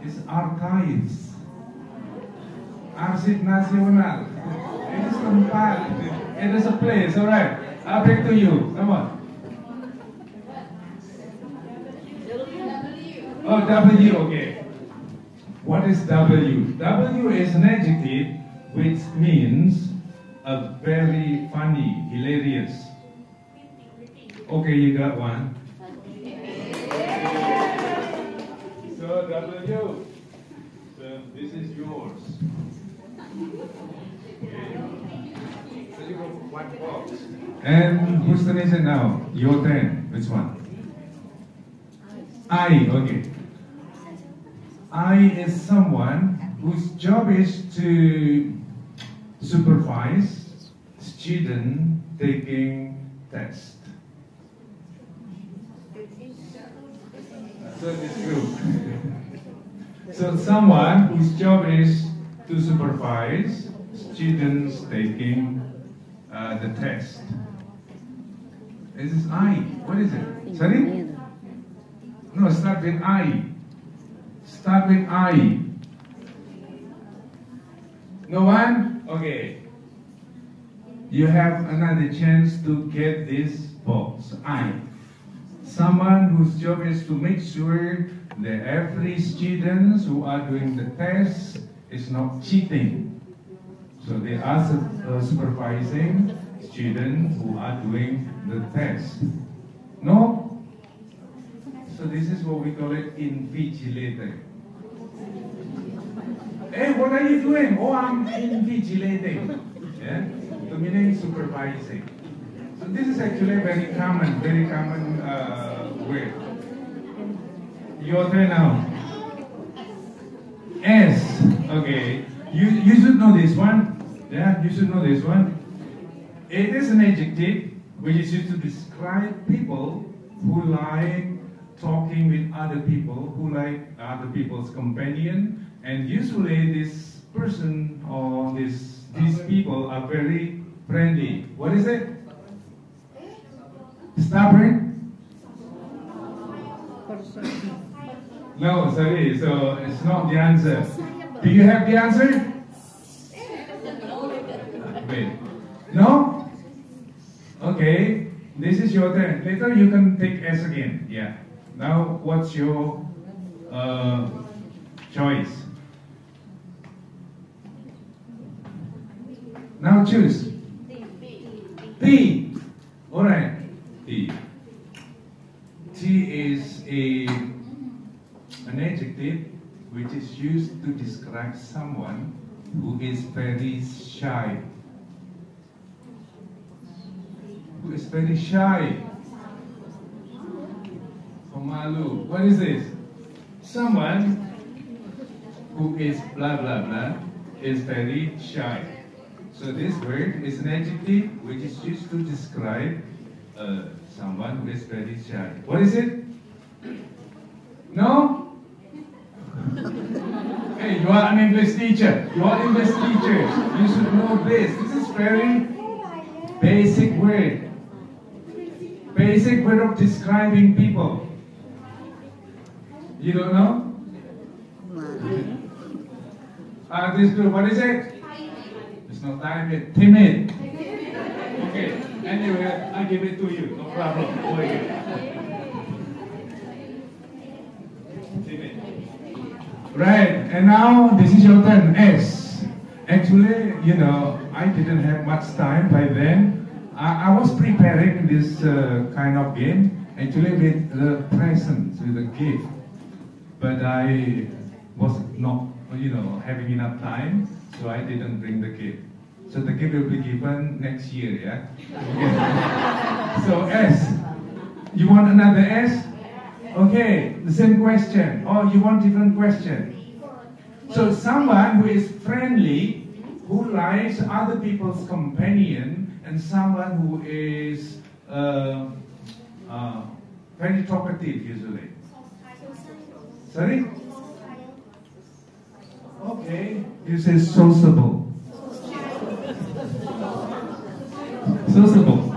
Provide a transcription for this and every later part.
It's archives. Arsip nasional. It is tempat. It is a place. All right. I'll bring to you. Come on. Oh, W. Okay. What is W? W is an adjective which means a very funny, hilarious. Okay, you got one. So W. So this is yours. Okay. So you got one box. And whose turn is it now? Your turn. Which one? I. Okay. I is someone whose job is to supervise student taking test. So it's true. So someone whose job is to supervise students taking the test. This is I. What is it? Sorry? No, start with I. Start with I. No one? Okay. You have another chance to get this box. I. Someone whose job is to make sure that every student who are doing the test is not cheating. So they are supervising students who are doing the test. No? So this is what we call it invigilator. Hey, what are you doing? Oh, I'm invigilating. Yeah? The meaning supervising. So this is actually a very common word. Your turn now. S. Okay. You should know this one. Yeah, you should know this one. It is an adjective which is used to describe people who like talking with other people, who like other people's companion, and usually this person or these people are very friendly. What is it? Stubborn? No, sorry. So it's not the answer. Do you have the answer? Wait. No? Okay. This is your turn. Later you can take S again. Yeah. Now what's your choice? Now choose. T. Alright. T. T is an adjective which is used to describe someone who is very shy. Who is very shy. Pemalu. What is this? Someone who is blah blah blah is very shy. So this word is an adjective which is used to describe someone who is very shy. What is it? No? Hey, you are an English teacher. You are English teachers. You should know this. This is very basic word. Basic word of describing people. You don't know? This group, what is it? It's not timid. Timid. Okay. Anyway, I give it to you. No problem. Go ahead. Timid. Right. And now this is your turn. S. Actually, you know, I didn't have much time by then. I was preparing this kind of game, actually with the presents, with a gift. But I was not, you know, having enough time, so I didn't bring the gift. So the gift will be given next year, yeah? Okay. So S. You want another S? Okay, the same question. Or you want different question? So someone who is friendly, who likes other people's companion, and someone who is very talkative usually. Sorry? Okay, you say sociable. Sociable.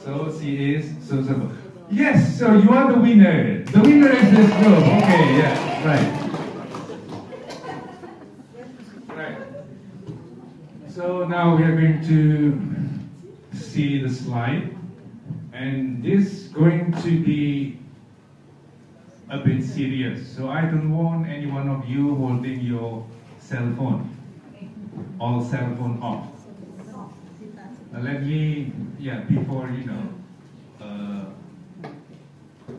So she is sociable. Yes, so you are the winner. The winner is this group. Okay, yeah, right. Right. So now we are going to see the slide, and this is going to be a bit serious. So I don't want any one of you holding your cell phone. All cell phone off. Let me, before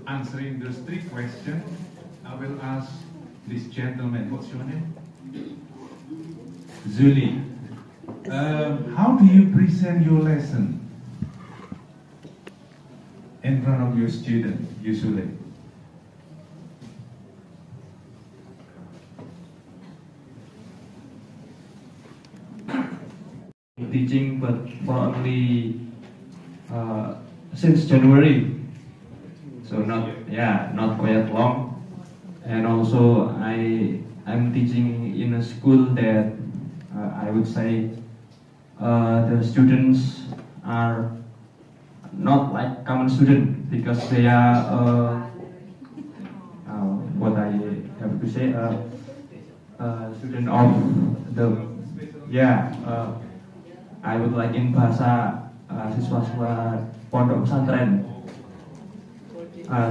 answering those three questions, I will ask this gentleman. What's your name? Zuli. How do you present your lesson in front of your student usually? Teaching, but for only since January, so not quite long. And also I'm teaching in a school that I would say the students are not like common student, because they are what I have to say student of the I would like in bahasa siswa-siswa pondok pesantren.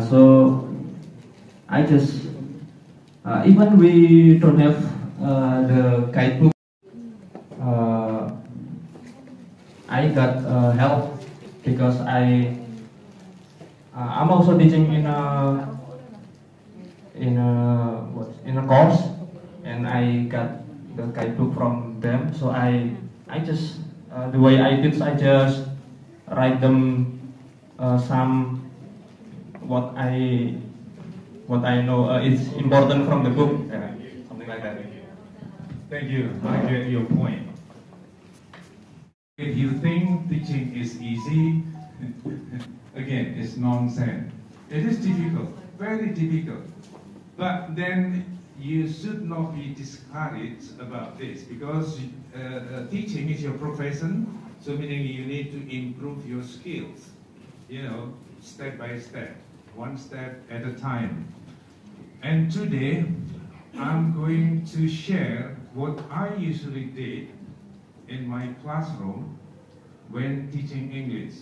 So I just even we don't have the guidebook, I got help, because I'm also teaching in a course, and I got the guidebook from them. So I just the way I teach, I just write them some what I know is important from the book, something like that. Thank you. I get your point. If you think teaching is easy, again, it's nonsense. It is difficult, very difficult. But then you should not be discouraged about this, because teaching is your profession, so meaning you need to improve your skills, step by step, one step at a time. And today, I'm going to share what I usually did in my classroom when teaching English.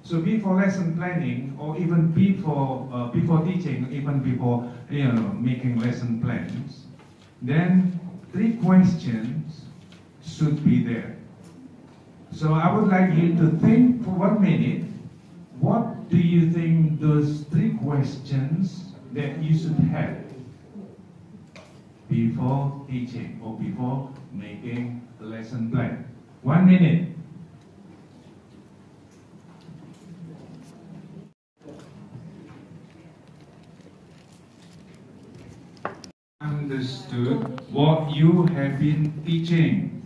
So before lesson planning, or even before teaching, even before making lesson plans, then 3 questions should be there. So I would like you to think for 1 minute. What do you think those 3 questions that you should have before teaching or before making a lesson plan? 1 minute. Understood what you have been teaching.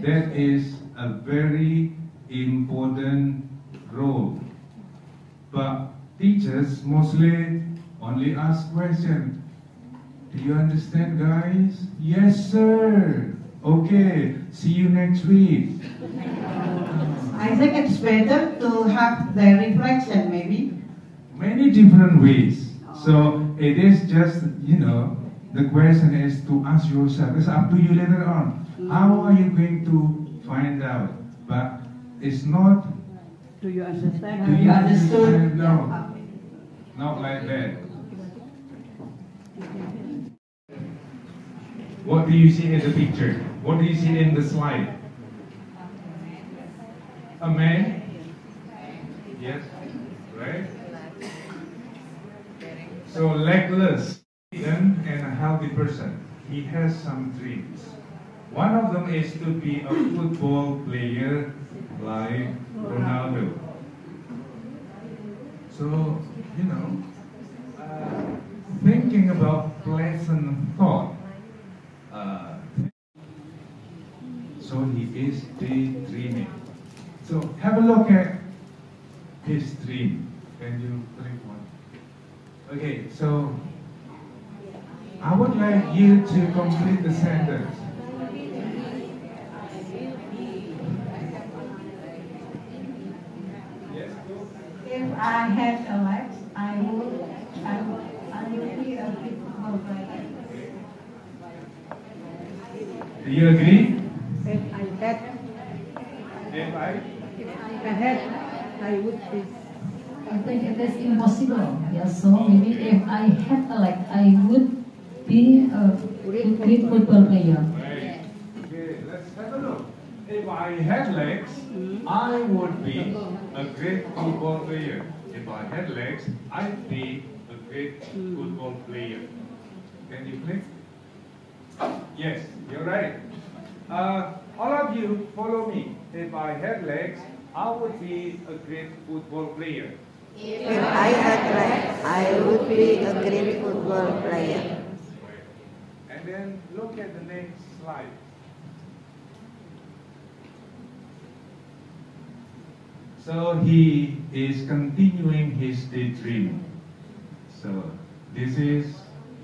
That is a very important role. But teachers mostly only ask questions. Do you understand, guys? Yes, sir. Okay, see you next week. I think it's better to have the reflection, maybe. Many different ways. So it is just, the question is to ask yourself. It's up to you later on. How are you going to find out? But it's not. Do you understand? Do you understood? No, not like that. What do you see in the picture? What do you see in the slide? A man? Yes, right? So legless and a healthy person. He has some dreams. One of them is to be a football player like Ronaldo. So, thinking about pleasant thought. So he is daydreaming. So have a look at his dream. Can you click one? Okay, so I would like you to complete the sentence. If I had a legs, I would Do you agree? If I had, If I if I had, I would be. I think it is impossible. Yeah, so maybe if I had a leg, I would be a great football player. Right. Okay, let's have a look. If I had legs, I would be a great football player. If I had legs, I'd be a great football player. Can you click? Yes, you're right. All of you, follow me. If I had legs, I would be a great football player. If I had legs, I would be a great football player. And then look at the next slide. So he is continuing his daydream. So this is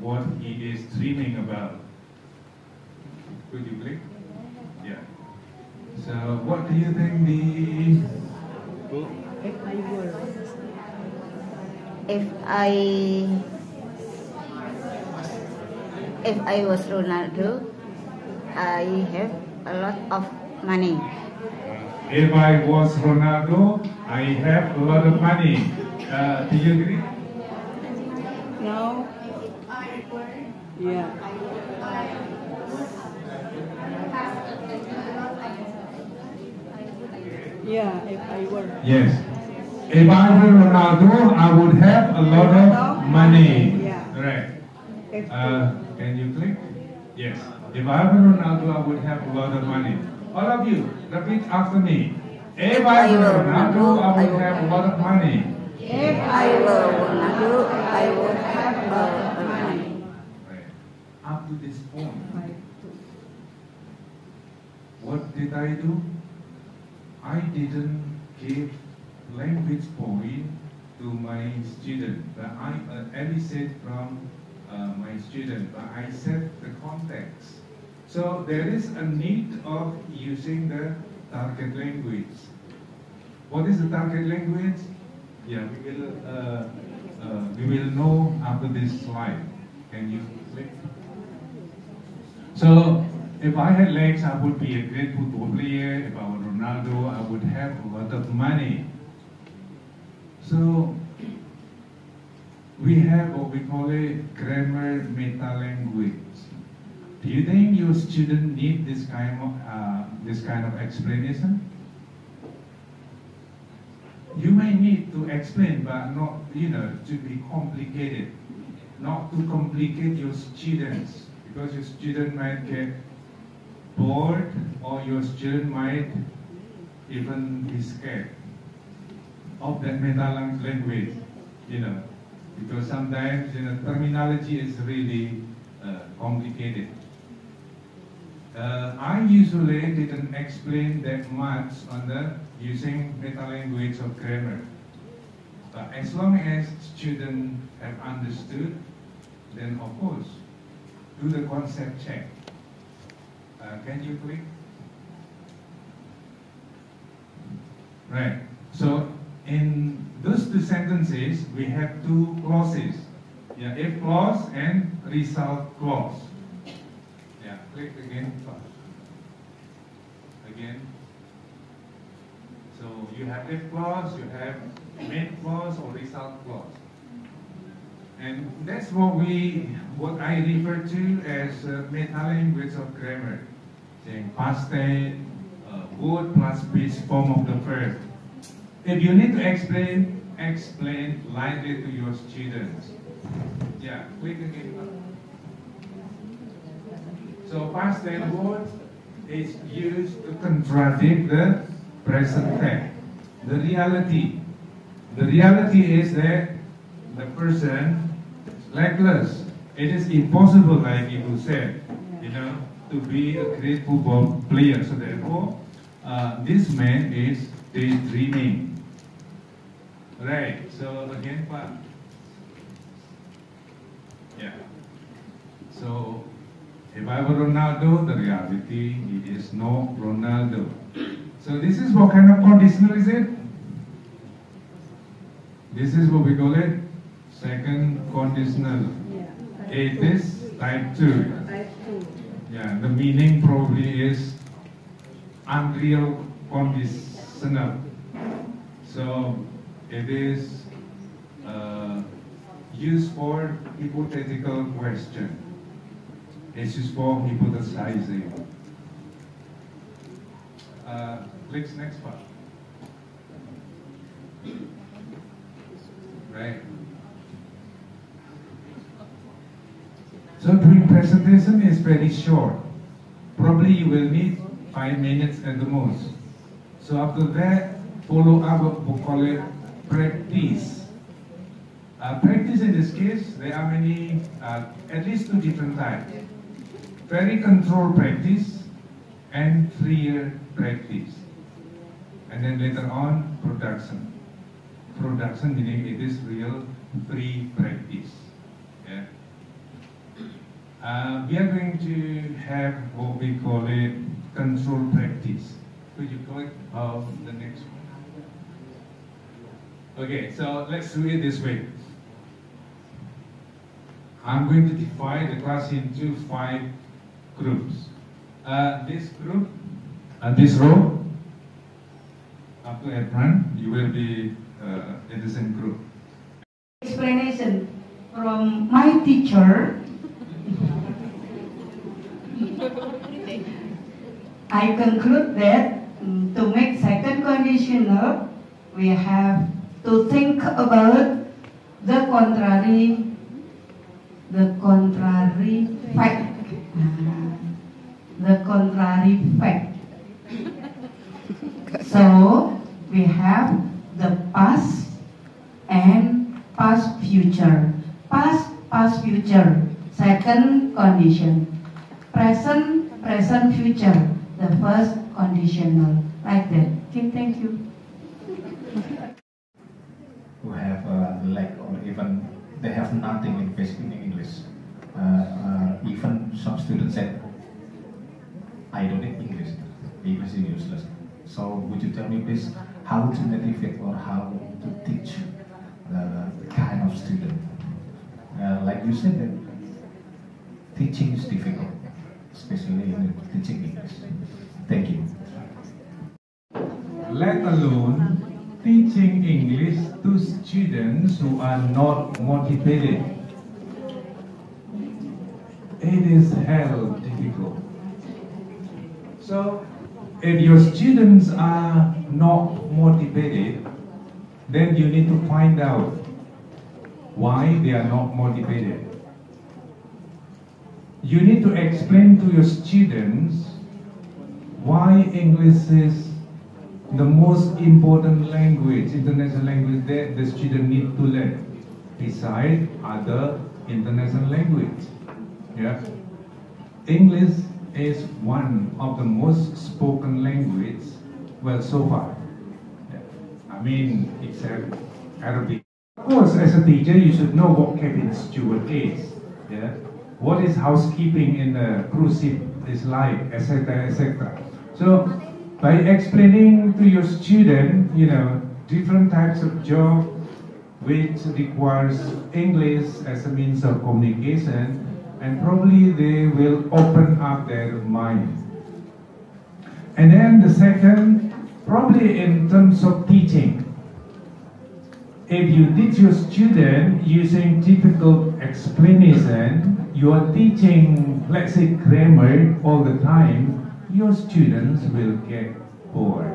what he is dreaming about. Could you click? Yeah. So what do you think the If I were. If I was Ronaldo, I have a lot of money. If I was Ronaldo, I have a lot of money. Do you agree? No. Yeah. Yeah, if I were. Yes. If I were Ronaldo, I would have a lot of money. Yeah. Right. If Can you click? Yes. If I were Ronaldo, I would have a lot of money. All of you, repeat after me. If I were Ronaldo, I would have a lot of money. If I were Ronaldo, I would have a lot of money. Right. Up to this point, what did I do? I didn't give language point to my student, but I elicit from my student, but I set the context. So there is a need of using the target language. What is the target language? Yeah, we will know after this slide. Can you click? So if I had legs, I would be a great football player. If I were Ronaldo, I would have a lot of money. So we have what we call it grammar meta language. Do you think your student need this kind of explanation? You may need to explain, but not to be complicated, not to complicate your students, because your student might get bored, or your student might even be scared of that meta language, because sometimes terminology is really complicated. I usually didn't explain that much on the using meta language of grammar, but as long as students have understood, then of course do the concept check. Can you click? Right. So in those two sentences, we have two clauses. Yeah, if clause and result clause. Yeah, click again. Again. So you have if clause, you have main clause or result clause. And that's what I refer to as meta language of grammar. Saying past tense, would plus base form of the verb. If you need to explain lightly to your students. Yeah, click again. So past tense word is used to contradict the present tense. The reality is that the person is legless. It is impossible, like Ibu said, to be a great football player. So therefore, this man is daydreaming. Right. So again, Pak. Yeah. So if I were Ronaldo, the reality he is no Ronaldo. So this is what kind of conditional is it? This is what we call it second conditional. yeah. It is type 2. Type 2. Yeah, the meaning probably is unreal conditional. So it is used for hypothetical question. It's used for hypothesizing. Clicks next part. Right. So doing presentation is very short. Probably you will need 5 minutes at the most. So after that, follow up what we call it practice. Practice in this case, there are many, at least 2 different types. Very controlled practice and freer practice. And then later on, production. Production meaning it is real free practice. Yeah. We are going to have what we call it controlled practice. Could you click on the next one? Okay, so let's do it this way. I'm going to divide the class into 5 groups. This group, this row, up to apron, you will be in the same group. Explanation from my teacher. I conclude that to make second conditional, we have to think about the contrary fact. The contrary fact. So we have the past and past future. Past future. Second condition. Present future. The first conditional. Like that. Okay, thank you. Who have lack or even they have nothing in speaking English. Even some students said, I don't need English. English is useless. So would you tell me please how to motivate or how to teach the kind of student? Like you said that teaching is difficult, especially in teaching English. Thank you. Let alone teaching English to students who are not motivated. It is hell difficult. So, if your students are not motivated, then you need to find out why they are not motivated. You need to explain to your students why English is the most important language, international language that the student need to learn, beside other international language. Yeah, English is one of the most spoken language, well, so far. Yeah. I mean, except Arabic. Of course, as a teacher, you should know what cabin steward is. Yeah, what is housekeeping in a cruise ship is like, etc., etc. So, by explaining to your student, different types of job which requires English as a means of communication, and probably they will open up their mind. And then the second, probably in terms of teaching. If you teach your student using difficult explanation, you are teaching, let's say, grammar all the time, your students will get bored.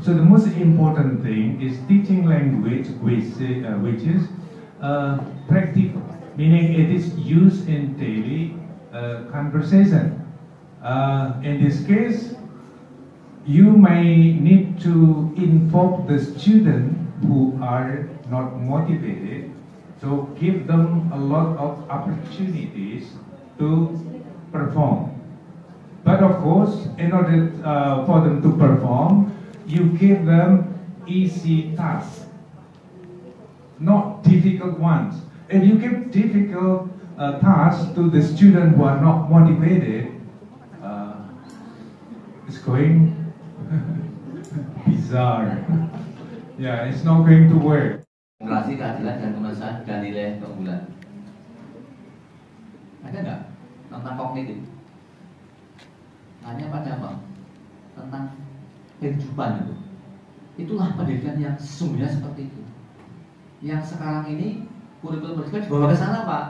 So the most important thing is teaching language which is practical, meaning it is used in daily conversation. In this case, you may need to inform the student who are not motivated, so give them a lot of opportunities to perform. But of course, in order for them to perform, you give them easy tasks, not difficult ones. If you give difficult tasks to the student who are not motivated, it's going bizarre. Yeah, it's not going to work. Demokrasi, keadilan, dan kemanusiaan dan nilai keunggulan. Ada nggak tentang kognitif? Hanya pada apa? Tentang kehidupan itu. Itulah pendidikan yang sesungguhnya seperti itu. Yang sekarang ini kurikulum pendidikan dibawa ke sana, Pak.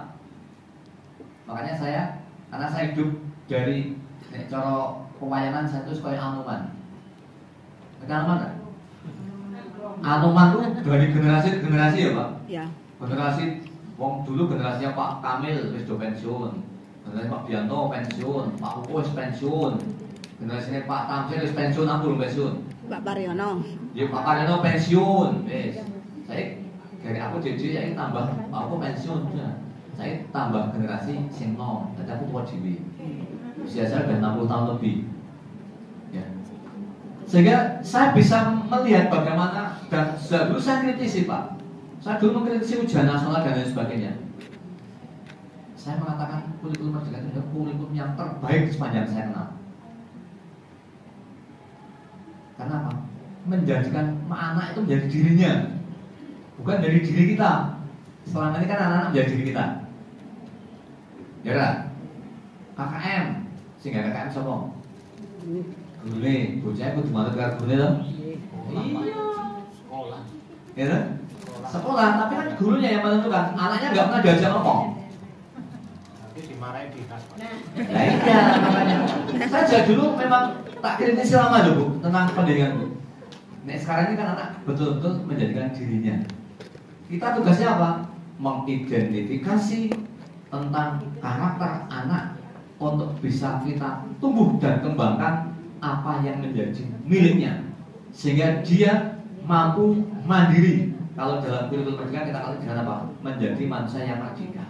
Makanya karena saya hidup dari cara pewayangan saya itu sebagai Anoman. Anoman kan? Anoman tuh dari generasi ke generasi ya, Pak. Ya. Generasi wong dulu generasinya Pak Kamil wis do pensiun. Generasi Pak Bianto pensiun, Pak Uus pensiun. Generasinya Pak Tamsil wis pensiun, aku belum pensiun. Pak Paryono. Ya Pak Paryono pensiun, wis. Saya dari aku jadi saya tambah aku pensiun ya. Saya tambah generasi sing nom, jadi aku tua dhewe. Usia saya sudah 60 tahun lebih. Ya. Sehingga saya bisa melihat bagaimana dan dulu saya kritisi, Pak. Saya dulu mengkritisi ujian nasional dan lain sebagainya. Saya mengatakan kurikulum pendidikan itu kurikulum yang terbaik sepanjang saya kenal. Karena apa? Menjadikan anak itu menjadi dirinya, bukan dari diri kita. Selama ini kan anak-anak menjadi diri kita. Ya kan? KKM, sehingga KKM siapa? Gurune, bocahnya kudu manut karo gurune to? Iya. Sekolah. Ya kan? Sekolah, tapi kan gurunya yang menentukan. Anaknya nggak pernah diajak ngomong. Nanti dimarahin di tas. Nah iya, makanya. Saya dulu memang tak kritisi lama loh, Bu, tentang pendidikan, Bu. Nah, sekarang ini kan anak betul-betul menjadikan dirinya. Kita tugasnya apa? Mengidentifikasi tentang karakter anak untuk bisa kita tumbuh dan kembangkan apa yang menjadi miliknya, sehingga dia mampu mandiri. Kalau dalam kurikulum pendidikan kita kali dengan apa? Menjadi manusia yang merdeka.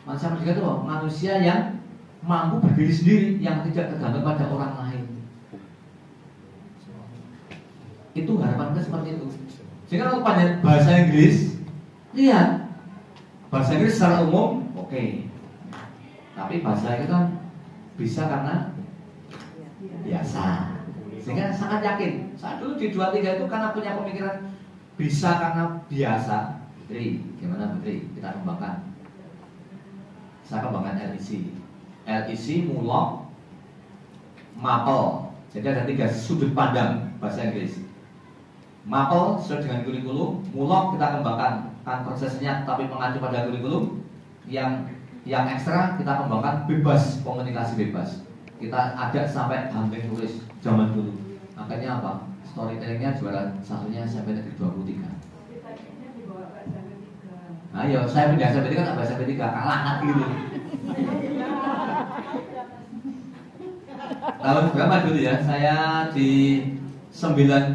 Manusia merdeka itu apa? Manusia yang mampu berdiri sendiri, yang tidak tergantung pada orang lain. Itu harapan kita seperti itu. Sehingga kalau pada bahasa Inggris, lihat bahasa Inggris secara umum oke. Tapi bahasa itu kan bisa karena biasa. Sehingga sangat yakin. Saat dulu di 23 itu karena punya pemikiran bisa karena biasa. Putri, gimana Putri? Kita kembangkan. Saya kembangkan LEC. LEC, Mulok, Mapel. Jadi ada 3 sudut pandang bahasa Inggris. Mapel sesuai dengan kurikulum, Mulok kita kembangkan kan prosesnya tapi mengacu pada kurikulum. Yang ekstra kita kembangkan bebas, komunikasi bebas. Kita ada sampai hunting tulis zaman dulu. Makanya apa? Storytellingnya juara satunya sampai negeri 23. Ayo, saya pindah sampai 3 tak bahasa sampai 3 kalah anak gitu. Tahun berapa dulu ya? Saya di 99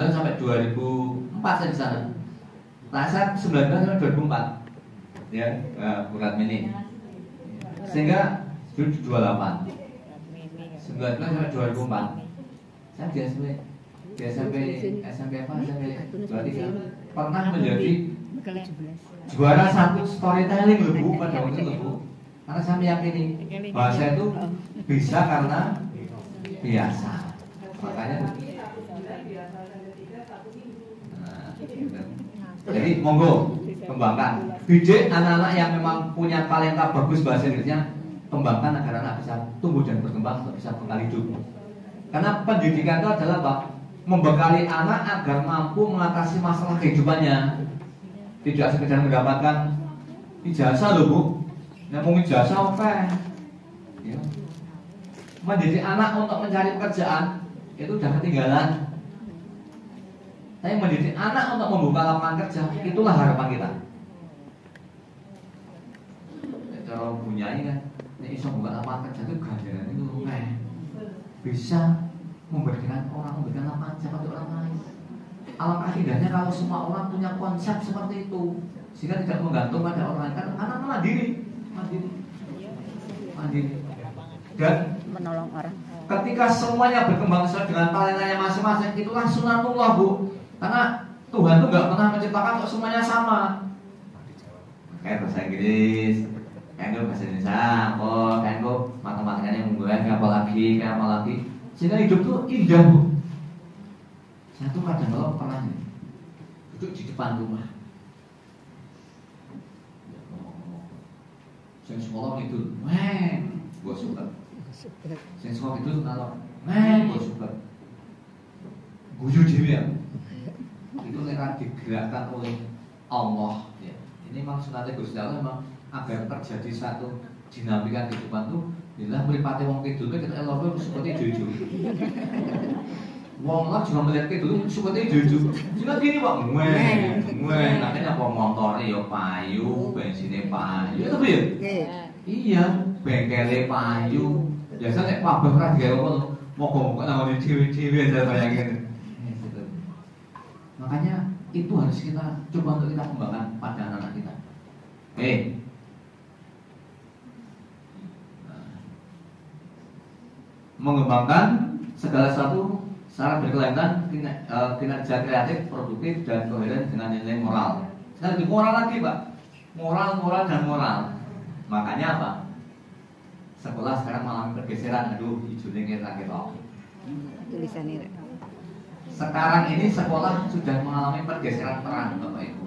sampai 2004 saya di sana. Nah, saya 19 sampai 2004 ya, bulan ini. Sehingga 28 19 sampai 2004 saya di SMP apa? SMP 23 pernah menjadi juara 1 storytelling loh, Bu, pada waktu itu, Bu. Karena saya meyakini bahasa itu bisa karena biasa. Makanya jadi monggo kembangkan. Didik anak-anak yang memang punya talenta bagus bahasa Inggrisnya, kembangkan agar anak bisa tumbuh dan berkembang untuk bisa bekal hidup. Karena pendidikan itu adalah apa? Membekali anak agar mampu mengatasi masalah kehidupannya. Tidak sekedar mendapatkan ijazah loh, Bu. Ngomong ijazah oke. Ya. Mendidik anak untuk mencari pekerjaan itu udah ketinggalan. Tapi mendidik anak untuk membuka lapangan kerja, itulah harapan kita. Cara punyai kan, ini bisa membuka lapangan kerja itu ganjaran itu bisa memberikan orang, memberikan lapangan kerja pada orang lain. Alangkah indahnya kalau semua orang punya konsep seperti itu, sehingga tidak menggantung pada orang lain, karena mandiri. Dan menolong orang. Ketika semuanya berkembang sesuai dengan talentanya masing-masing, itulah sunatullah, Bu. Karena Tuhan itu nggak pernah menciptakan kok semuanya sama. Kayak bahasa Inggris, kayak bahasa Indonesia, kayak matematikanya menggunakan kayak apa lagi. Sehingga hidup tuh indah, Bu. Saya tuh kadang-kadang pernah duduk di depan rumah. Sing sekolah itu, gua suka. Sing sekolah itu nalor, gua suka. Guyu dhewe ya. Itu nek digerakkan oleh Allah ya. Ini memang sunatnya Gusti Allah memang agar terjadi satu dinamika kehidupan tuh inilah mripate wong kidul kita elok seperti jojo. Wong lah juga melihat kidul seperti jojo. Cuma gini Pak, nantinya apa motornya ya payu, bensinnya payu, itu ya? Iya, bengkelnya payu. Biasa nek pabrik ra digawe ngono, moga-moga nang dhewe-dhewe aja bayangin. Makanya itu harus kita coba untuk kita kembangkan pada anak-anak kita. Mengembangkan segala sesuatu secara berkelanjutan, kinerja kreatif, produktif dan koheren dengan nilai moral. Sekarang di moral lagi Pak, moral dan moral. Makanya apa? Sekolah sekarang mengalami pergeseran. Aduh, hijaunya kita Tulisannya. Sekarang ini sekolah sudah mengalami pergeseran peran Bapak Ibu.